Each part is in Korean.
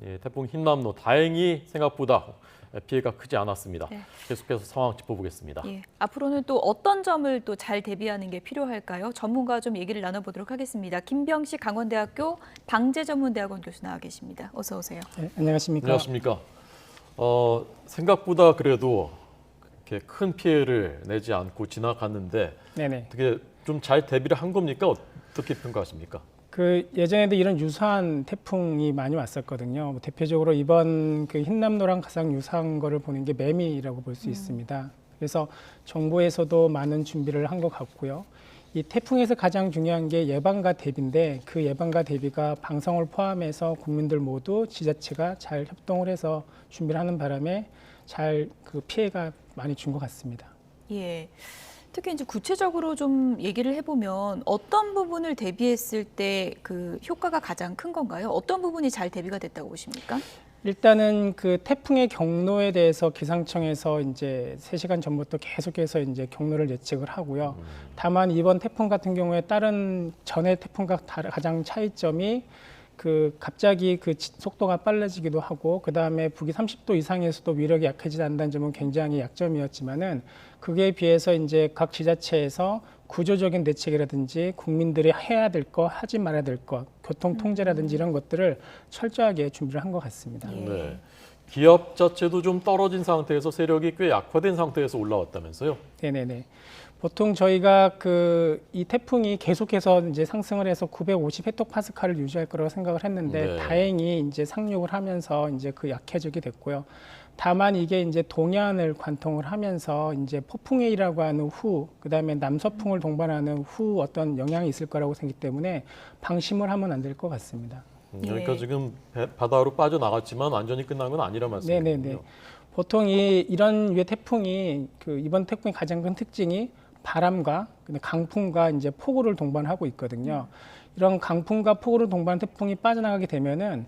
예, 태풍 흰남노 다행히 생각보다 피해가 크지 않았습니다. 네. 계속해서 상황 짚어보겠습니다. 예, 앞으로는 또 어떤 점을 또 잘 대비하는 게 필요할까요? 전문가와 좀 얘기를 나눠보도록 하겠습니다. 김병식 강원대학교 방재전문대학원 교수 나와 계십니다. 어서 오세요. 네, 안녕하십니까. 안녕하십니까. 생각보다 그래도 그렇게 큰 피해를 내지 않고 지나갔는데 네네. 어떻게 좀 잘 대비를 한 겁니까? 어떻게 평가하십니까? 그 예전에도 이런 유사한 태풍이 많이 왔었거든요. 뭐 대표적으로 이번 그 흰남노랑 가장 유사한 거를 보는 게 매미라고 볼 수 있습니다. 그래서 정부에서도 많은 준비를 한 것 같고요. 이 태풍에서 가장 중요한 게 예방과 대비인데 그 예방과 대비가 방송을 포함해서 국민들 모두 지자체가 잘 협동을 해서 준비를 하는 바람에 잘 그 피해가 많이 준 것 같습니다. 예. 특히 이제 구체적으로 좀 얘기를 해보면 어떤 부분을 대비했을 때 그 효과가 가장 큰 건가요? 어떤 부분이 잘 대비가 됐다고 보십니까? 일단은 그 태풍의 경로에 대해서 기상청에서 이제 3시간 전부터 계속해서 이제 경로를 예측을 하고요. 다만 이번 태풍 같은 경우에 다른 전의 태풍과 가장 차이점이 그 갑자기 그 속도가 빨라지기도 하고 그 다음에 북위 30도 이상에서도 위력이 약해지지 않는다는 점은 굉장히 약점이었지만은 그에 비해서 이제 각 지자체에서 구조적인 대책이라든지 국민들이 해야 될 거, 하지 말아야 될 거, 교통 통제라든지 이런 것들을 철저하게 준비를 한 것 같습니다. 예. 네. 기압 자체도 좀 떨어진 상태에서 세력이 꽤 약화된 상태에서 올라왔다면서요? 네네네. 보통 저희가 그 이 태풍이 계속해서 이제 상승을 해서 950 헥토파스칼을 유지할 거라고 생각을 했는데 네. 다행히 이제 상륙을 하면서 이제 그 약해지게 됐고요. 다만 이게 이제 동해안을 관통을 하면서 이제 폭풍해라고 하는 후, 그다음에 남서풍을 동반하는 후 어떤 영향이 있을 거라고 생기기 때문에 방심을 하면 안 될 것 같습니다. 그러니까 예. 지금 바다로 빠져나갔지만 완전히 끝난 건 아니라 말씀이군요. 네네네. 보통 이런 유의 태풍이 그 이번 태풍의 가장 큰 특징이 바람과 강풍과 이제 폭우를 동반하고 있거든요. 이런 강풍과 폭우를 동반한 태풍이 빠져나가게 되면은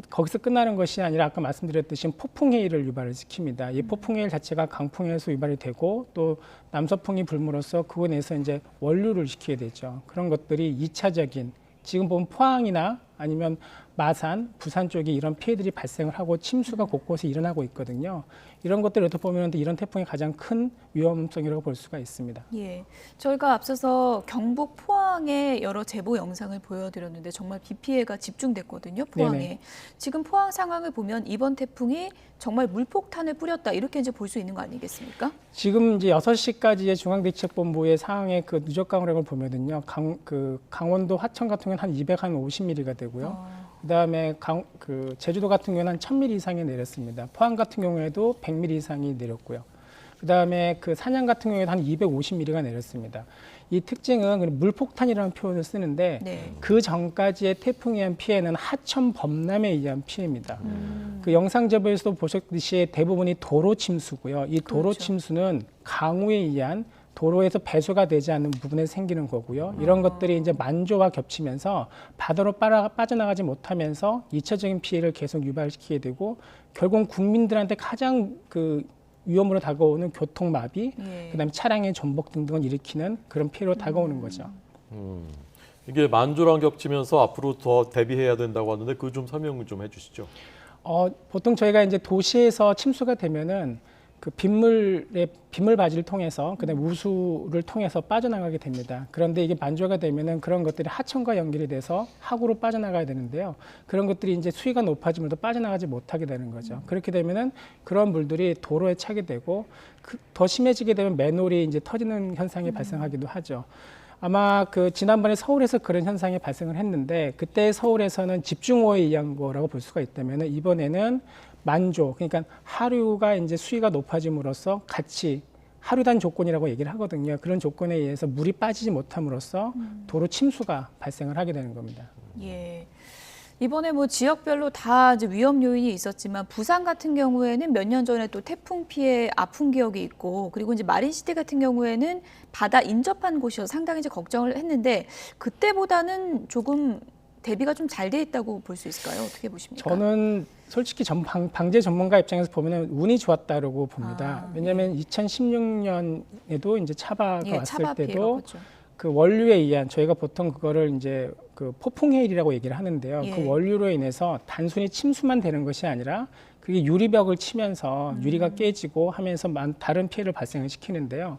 거기서 끝나는 것이 아니라 아까 말씀드렸듯이 폭풍해일을 유발을 시킵니다. 이 폭풍해일 자체가 강풍에서 유발이 되고 또 남서풍이 불므로써 그거 내서 이제 원류를 시키게 되죠. 그런 것들이 2차적인 지금 보면 포항이나 아니면 마산, 부산 쪽에 이런 피해들이 발생을 하고 침수가 곳곳에 일어나고 있거든요. 이런 것들을 어떻게 보면 이런 태풍의 가장 큰 위험성이라고 볼 수가 있습니다. 예, 저희가 앞서서 경북 포항의 여러 제보 영상을 보여드렸는데 정말 비 피해가 집중됐거든요, 포항에. 네네. 지금 포항 상황을 보면 이번 태풍이 정말 물폭탄을 뿌렸다 이렇게 이제 볼 수 있는 거 아니겠습니까? 지금 이제 6시까지의 중앙대책본부의 상황의 그 누적 강우량을 보면은요, 강원도 화천 같은 경우는 한 250mm가 되고요. 그다음에 제주도 같은 경우는 한 1000mm 이상이 내렸습니다. 포항 같은 경우에도 100mm 이상이 내렸고요. 그다음에 그 산양 같은 경우에도 한 250mm가 내렸습니다. 이 특징은 물폭탄이라는 표현을 쓰는데 네. 그 전까지의 태풍에 의한 피해는 하천 범람에 의한 피해입니다. 그 영상 제보에서도 보셨듯이 대부분이 도로 침수고요. 이 도로 그렇죠. 침수는 강우에 의한 도로에서 배수가 되지 않는 부분에 생기는 거고요. 이런 것들이 이제 만조와 겹치면서 바다로 빠져나가지 못하면서 2차적인 피해를 계속 유발시키게 되고 결국 국민들한테 가장 그 위험으로 다가오는 교통마비, 예. 그다음에 차량의 전복 등등을 일으키는 그런 피해로 다가오는 거죠. 이게 만조랑 겹치면서 앞으로 더 대비해야 된다고 하는데 그 좀 설명 좀 해주시죠. 보통 저희가 이제 도시에서 침수가 되면은 그 빗물 바지를 통해서 그다음에 우수를 통해서 빠져나가게 됩니다. 그런데 이게 만조가 되면은 그런 것들이 하천과 연결이 돼서 하구로 빠져나가야 되는데요. 그런 것들이 이제 수위가 높아지면서 빠져나가지 못하게 되는 거죠. 그렇게 되면은 그런 물들이 도로에 차게 되고 더 심해지게 되면 맨홀이 이제 터지는 현상이 발생하기도 하죠. 아마 그 지난번에 서울에서 그런 현상이 발생을 했는데 그때 서울에서는 집중호우에 의한 거라고 볼 수가 있다면은 이번에는 만조, 그러니까 하류가 이제 수위가 높아짐으로써 같이 하류단 조건이라고 얘기를 하거든요. 그런 조건에 의해서 물이 빠지지 못함으로써 도로 침수가 발생을 하게 되는 겁니다. 예. 이번에 뭐 지역별로 다 이제 위험 요인이 있었지만 부산 같은 경우에는 몇 년 전에 또 태풍 피해 아픈 기억이 있고 그리고 이제 마린시티 같은 경우에는 바다 인접한 곳이어서 상당히 이제 걱정을 했는데 그때보다는 조금 대비가 좀 잘 돼 있다고 볼 수 있을까요? 어떻게 보십니까? 저는 솔직히 방재 전문가 입장에서 보면 운이 좋았다고 봅니다. 왜냐하면 2016년에도 이제 차바가 왔을 차바 피해가 때도 컸죠. 그 원료에 의한 저희가 보통 그거를 이제 그 폭풍 해일이라고 얘기를 하는데요. 예. 그 원료로 인해서 단순히 침수만 되는 것이 아니라 그게 유리벽을 치면서 유리가 깨지고 하면서 다른 피해를 발생을 시키는데요.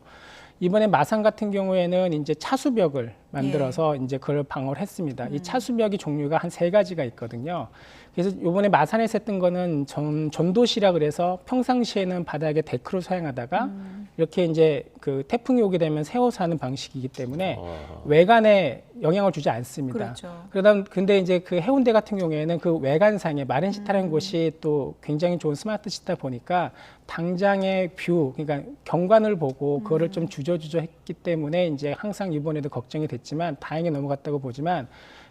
이번에 마산 같은 경우에는 이제 차수벽을 만들어서 이제 그걸 방어를 했습니다. 이 차수벽이 종류가 한 3가지가 있거든요. 그래서 이번에 마산에서 했던 거는 전도시라 그래서 평상시에는 바닥에 데크로 사용하다가 이렇게 이제 그 태풍이 오게 되면 세워서 하는 방식이기 때문에 외관에 영향을 주지 않습니다. 그렇죠. 근데 이제 그 해운대 같은 경우에는 그 외관상에 마린시타라는 곳이 또 굉장히 좋은 스마트 시타 보니까 당장의 뷰, 그러니까 경관을 보고 그거를 좀 주저주저 했기 때문에 이제 항상 이번에도 걱정이 됐지만 다행히 넘어갔다고 보지만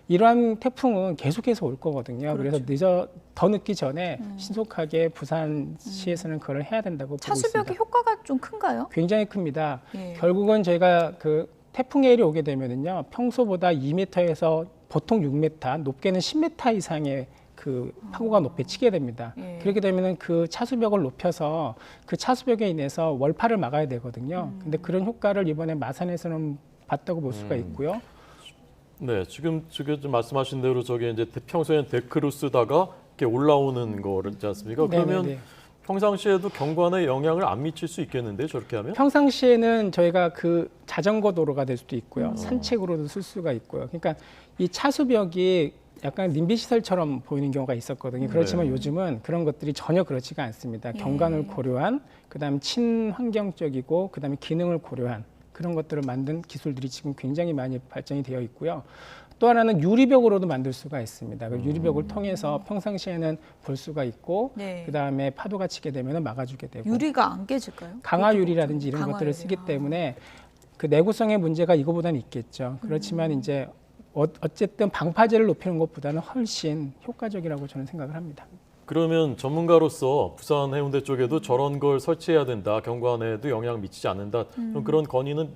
이러한 태풍은 계속해서 올 거거든요. 그렇죠. 그래서 더 늦기 전에 신속하게 부산시에서는 그걸 해야 된다고 보고 있습니다. 차수벽의 효과가 좀 큰가요? 굉장히 큽니다. 예. 결국은 저희가 그 태풍 해일이 오게 되면은요, 평소보다 2m에서 보통 6m, 높게는 10m 이상의 그 파고가 높이 치게 됩니다. 예. 그렇게 되면은 그 차수벽을 높여서 그 차수벽에 인해서 월파를 막아야 되거든요. 근데 그런 효과를 이번에 마산에서는 봤다고 볼 수가 있고요. 네, 지금 좀 말씀하신 대로 저게 이제 평소엔 데크로 쓰다가 이렇게 올라오는 거지 않습니까? 그러면 네네네. 평상시에도 경관에 영향을 안 미칠 수 있겠는데 저렇게 하면? 평상시에는 저희가 그 자전거 도로가 될 수도 있고요. 산책으로도 쓸 수가 있고요. 그러니까 이 차수벽이 약간 님비 시설처럼 보이는 경우가 있었거든요. 그렇지만 네. 요즘은 그런 것들이 전혀 그렇지가 않습니다. 경관을 고려한, 그다음 친환경적이고, 그다음에 기능을 고려한 그런 것들을 만든 기술들이 지금 굉장히 많이 발전이 되어 있고요. 또 하나는 유리벽으로도 만들 수가 있습니다. 그 유리벽을 통해서 평상시에는 볼 수가 있고, 네. 그다음에 파도가 치게 되면 막아주게 되고, 유리가 안 깨질까요? 강화유리라든지 이런 강화 것들을 유리. 쓰기 때문에 그 내구성의 문제가 이거보다는 있겠죠. 그렇지만 이제 어쨌든 방파제를 높이는 것보다는 훨씬 효과적이라고 저는 생각을 합니다. 그러면 전문가로서 부산 해운대 쪽에도 저런 걸 설치해야 된다, 경관에도 영향 미치지 않는다, 그런 건의는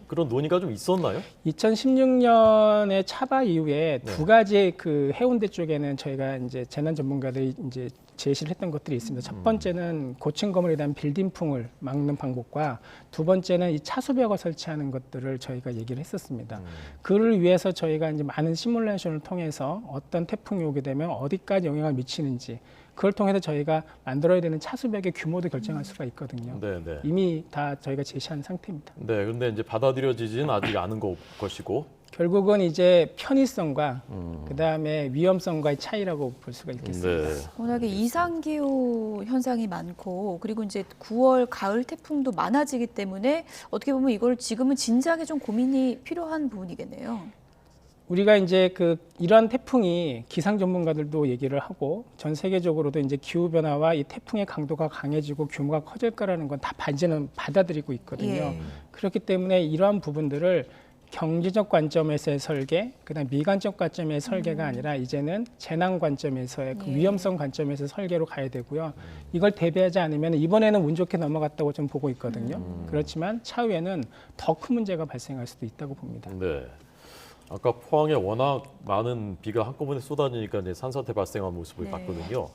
그런 논의가 좀 있었나요? 2016년에 차바 이후에 네. 2가지 그 해운대 쪽에는 저희가 이제 재난 전문가들이 이제 제시를 했던 것들이 있습니다. 첫 번째는 고층 건물에 대한 빌딩풍을 막는 방법과 두 번째는 이 차수벽을 설치하는 것들을 저희가 얘기를 했었습니다. 그를 위해서 저희가 이제 많은 시뮬레이션을 통해서 어떤 태풍이 오게 되면 어디까지 영향을 미치는지 그걸 통해서 저희가 만들어야 되는 차수벽의 규모도 결정할 수가 있거든요. 네, 네. 이미 다 저희가 제시한 상태입니다. 네, 그런데 이제 받아들여지지는 아직 않은 것이고. 결국은 이제 편의성과 그다음에 위험성과의 차이라고 볼 수가 있겠습니다. 네. 워낙에 이상기후 현상이 많고 그리고 이제 9월 가을 태풍도 많아지기 때문에 어떻게 보면 이걸 지금은 진지하게 좀 고민이 필요한 부분이겠네요. 우리가 이제 이러한 태풍이 기상 전문가들도 얘기를 하고 전 세계적으로도 이제 기후 변화와 이 태풍의 강도가 강해지고 규모가 커질 거라는 건 다 이제는 받아들이고 있거든요. 예. 그렇기 때문에 이러한 부분들을 경제적 관점에서의 설계, 그다음 미관적 관점의 설계가 아니라 이제는 재난 관점에서의 그 예. 위험성 관점에서 설계로 가야 되고요. 이걸 대비하지 않으면 이번에는 운 좋게 넘어갔다고 좀 보고 있거든요. 그렇지만 차후에는 더 큰 문제가 발생할 수도 있다고 봅니다. 네. 아까 포항에 워낙 많은 비가 한꺼번에 쏟아지니까 이제 산사태 발생한 모습을 네. 봤거든요.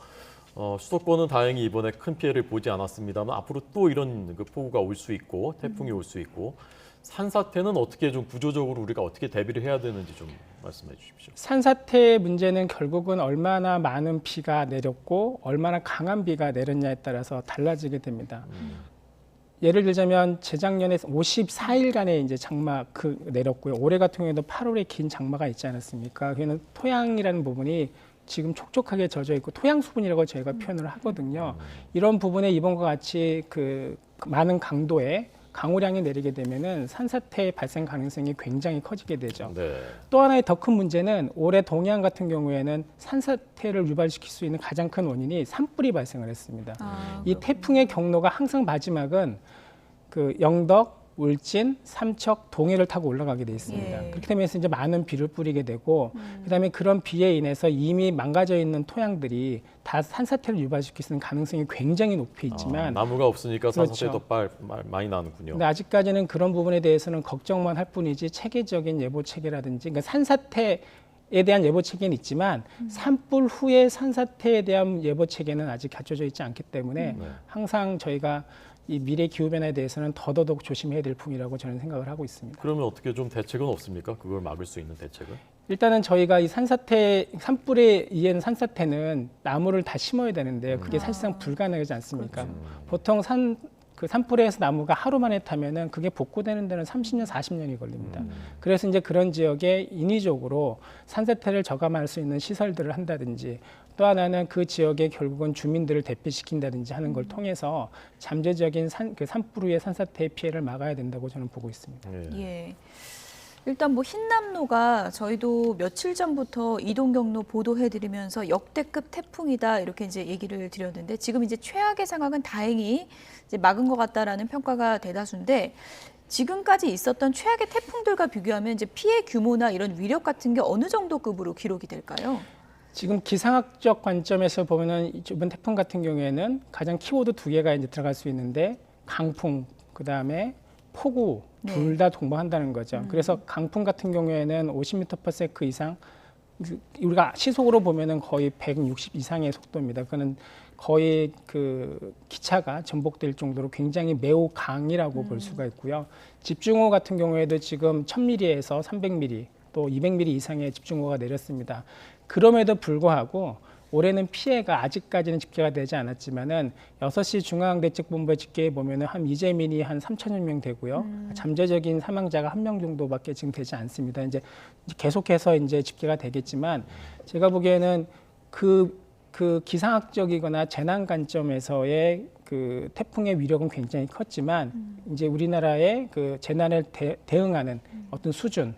수도권은 다행히 이번에 큰 피해를 보지 않았습니다만 앞으로 또 이런 그 폭우가 올 수 있고 태풍이 올 수 있고 산사태는 어떻게 좀 구조적으로 우리가 어떻게 대비를 해야 되는지 좀 말씀해 주십시오. 산사태의 문제는 결국은 얼마나 많은 비가 내렸고 얼마나 강한 비가 내렸냐에 따라서 달라지게 됩니다. 예를 들자면 재작년에 54일간의 이제 장마 내렸고요. 올해 같은 경우에도 8월에 긴 장마가 있지 않았습니까? 그는 토양이라는 부분이 지금 촉촉하게 젖어 있고 토양 수분이라고 저희가 표현을 하거든요. 이런 부분에 이번과 같이 그 많은 강도의 강우량이 내리게 되면은 산사태 발생 가능성이 굉장히 커지게 되죠. 네. 또 하나의 더 큰 문제는 올해 동해안 같은 경우에는 산사태를 유발시킬 수 있는 가장 큰 원인이 산불이 발생을 했습니다. 이 태풍의 경로가 항상 마지막은 그 영덕, 울진, 삼척, 동해를 타고 올라가게 돼 있습니다. 예. 그렇게 되면서 이제 많은 비를 뿌리게 되고 그다음에 그런 비에 인해서 이미 망가져 있는 토양들이 다 산사태를 유발시킬 수 있는 가능성이 굉장히 높이 있지만 나무가 없으니까 산사태 그렇죠. 더 많이 나는군요. 근데 아직까지는 그런 부분에 대해서는 걱정만 할 뿐이지 체계적인 예보 체계라든지 그러니까 산사태에 대한 예보 체계는 있지만 산불 후에 산사태에 대한 예보 체계는 아직 갖춰져 있지 않기 때문에 네. 항상 저희가 이 미래 기후 변화에 대해서는 더더욱 조심해야 될 풍이라고 저는 생각을 하고 있습니다. 그러면 어떻게 좀 대책은 없습니까? 그걸 막을 수 있는 대책은? 일단은 저희가 이 산불에 의한 산사태는 나무를 다 심어야 되는데 그게 사실상 불가능하지 않습니까? 보통 산불에서 나무가 하루 만에 타면은 그게 복구되는 데는 30년, 40년이 걸립니다. 그래서 이제 그런 지역에 인위적으로 산사태를 저감할 수 있는 시설들을 한다든지 또 하나는 그 지역에 결국은 주민들을 대피시킨다든지 하는 걸 통해서 잠재적인 산불 후의 산사태의 피해를 막아야 된다고 저는 보고 있습니다. 예. 일단 뭐 흰남노가 저희도 며칠 전부터 이동 경로 보도해드리면서 역대급 태풍이다 이렇게 이제 얘기를 드렸는데 지금 이제 최악의 상황은 다행히 이제 막은 것 같다라는 평가가 대다수인데 지금까지 있었던 최악의 태풍들과 비교하면 이제 피해 규모나 이런 위력 같은 게 어느 정도 급으로 기록이 될까요? 지금 기상학적 관점에서 보면은 이번 태풍 같은 경우에는 가장 키워드 두 개가 이제 들어갈 수 있는데 강풍 그다음에 폭우 둘 다 동반한다는 거죠. 그래서 강풍 같은 경우에는 50m/s 이상 우리가 시속으로 보면은 거의 160 이상의 속도입니다. 그거는 거의 그 기차가 전복될 정도로 굉장히 매우 강이라고 볼 수가 있고요. 집중호우 같은 경우에도 지금 1000mm에서 300mm 또 200mm 이상의 집중호우가 내렸습니다. 그럼에도 불구하고 올해는 피해가 아직까지는 집계가 되지 않았지만은 6시 중앙대책본부의 집계에 보면은 한 미재민이 한 3천여 명 되고요. 잠재적인 사망자가 1명 정도밖에 지금 되지 않습니다. 이제 계속해서 이제 집계가 되겠지만 제가 보기에는 그 기상학적이거나 재난 관점에서의 그 태풍의 위력은 굉장히 컸지만 이제 우리나라의 그 재난에 대응하는 어떤 수준,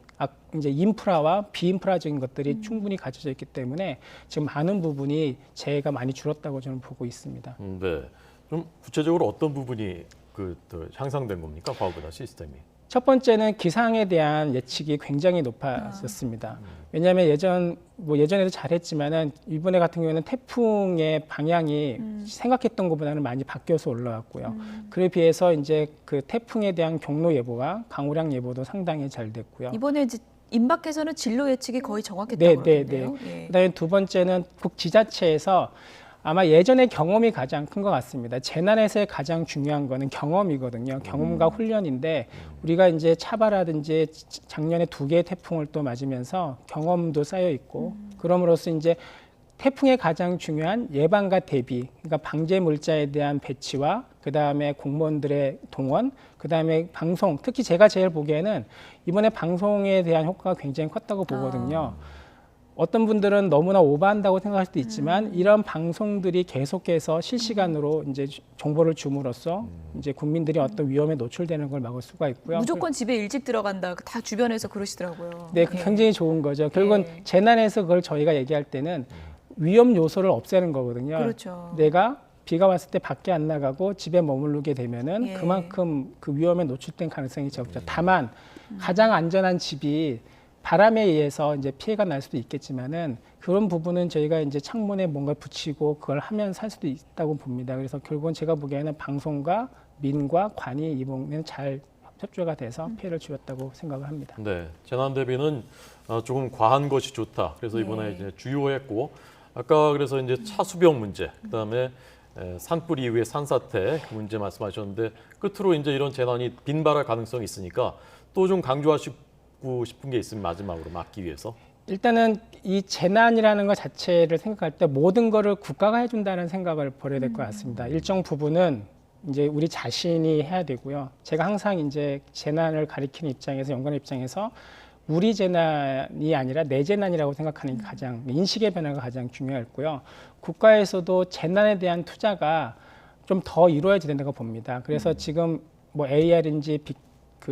이제 인프라와 비인프라적인 것들이 충분히 갖춰져 있기 때문에 지금 많은 부분이 재해가 많이 줄었다고 저는 보고 있습니다. 네. 좀 구체적으로 어떤 부분이 향상된 겁니까? 과거보다 시스템이? 첫 번째는 기상에 대한 예측이 굉장히 높아졌습니다. 왜냐하면 예전에도 잘했지만은 이번에 같은 경우에는 태풍의 방향이 생각했던 것보다는 많이 바뀌어서 올라왔고요. 그에 비해서 이제 그 태풍에 대한 경로 예보와 강우량 예보도 상당히 잘 됐고요. 이번에 이제 임박해서는 진로 예측이 거의 정확했다고 그러는데요. 예. 그다음에 두 번째는 국 지자체에서 아마 예전의 경험이 가장 큰 것 같습니다. 재난에서의 가장 중요한 거는 경험이거든요. 경험과 훈련인데 우리가 이제 차바라든지 작년에 2개의 태풍을 또 맞으면서 경험도 쌓여 있고 그럼으로써 이제 태풍의 가장 중요한 예방과 대비, 그러니까 방제 물자에 대한 배치와 그다음에 공무원들의 동원, 그다음에 방송, 특히 제가 제일 보기에는 이번에 방송에 대한 효과가 굉장히 컸다고 보거든요. 어떤 분들은 너무나 오버한다고 생각할 수도 있지만 이런 방송들이 계속해서 실시간으로 이제 정보를 줌으로써 이제 국민들이 어떤 위험에 노출되는 걸 막을 수가 있고요. 무조건 집에 일찍 들어간다. 다 주변에서 그러시더라고요. 네, 굉장히 좋은 거죠. 결국은 재난에서 그걸 저희가 얘기할 때는 위험 요소를 없애는 거거든요. 그렇죠. 내가 비가 왔을 때 밖에 안 나가고 집에 머무르게 되면은 그만큼 그 위험에 노출된 가능성이 적죠. 다만 가장 안전한 집이 바람에 의해서 이제 피해가 날 수도 있겠지만은 그런 부분은 저희가 이제 창문에 뭔가 붙이고 그걸 하면 살 수도 있다고 봅니다. 그래서 결국은 제가 보기에는 방송과 민과 관이 이번에는 잘 협조가 돼서 피해를 줄였다고 생각을 합니다. 네, 재난 대비는 조금 과한 것이 좋다. 그래서 이번에 이제 주요했고 아까 그래서 이제 차수병 문제, 그다음에 산불 이후의 산사태 문제 말씀하셨는데 끝으로 이제 이런 재난이 빈발할 가능성이 있으니까 또 좀 강조하시고 싶은 게 있으면 마지막으로 막기 위해서. 일단은 이 재난이라는 것 자체를 생각할 때 모든 거를 국가가 해준다는 생각을 버려야 될 것 같습니다. 일정 부분은 이제 우리 자신이 해야 되고요. 제가 항상 이제 재난을 가리키는 입장에서 연구하는 입장에서 우리 재난이 아니라 내 재난이라고 생각하는 게 가장 인식의 변화가 가장 중요했고요. 국가에서도 재난에 대한 투자가 좀 더 이루어져야 된다고 봅니다. 그래서 지금 뭐 AR인지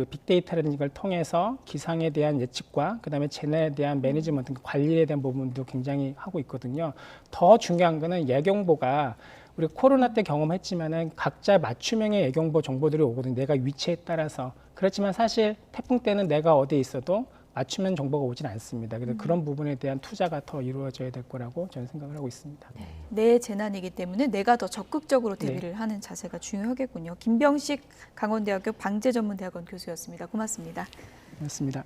빅데이터라는 걸 통해서 기상에 대한 예측과 그다음에 재난에 대한 매니지먼트 관리에 대한 부분도 굉장히 하고 있거든요. 더 중요한 거는 예경보가 우리 코로나 때 경험했지만은 각자 맞춤형의 예경보 정보들이 오거든요. 내가 위치에 따라서. 그렇지만 사실 태풍 때는 내가 어디에 있어도 맞춤형 정보가 오진 않습니다. 그래서 그런 부분에 대한 투자가 더 이루어져야 될 거라고 저는 생각을 하고 있습니다. 내 재난이기 때문에 내가 더 적극적으로 대비를 하는 자세가 중요하겠군요. 김병식 강원대학교 방재전문대학원 교수였습니다. 고맙습니다. 고맙습니다.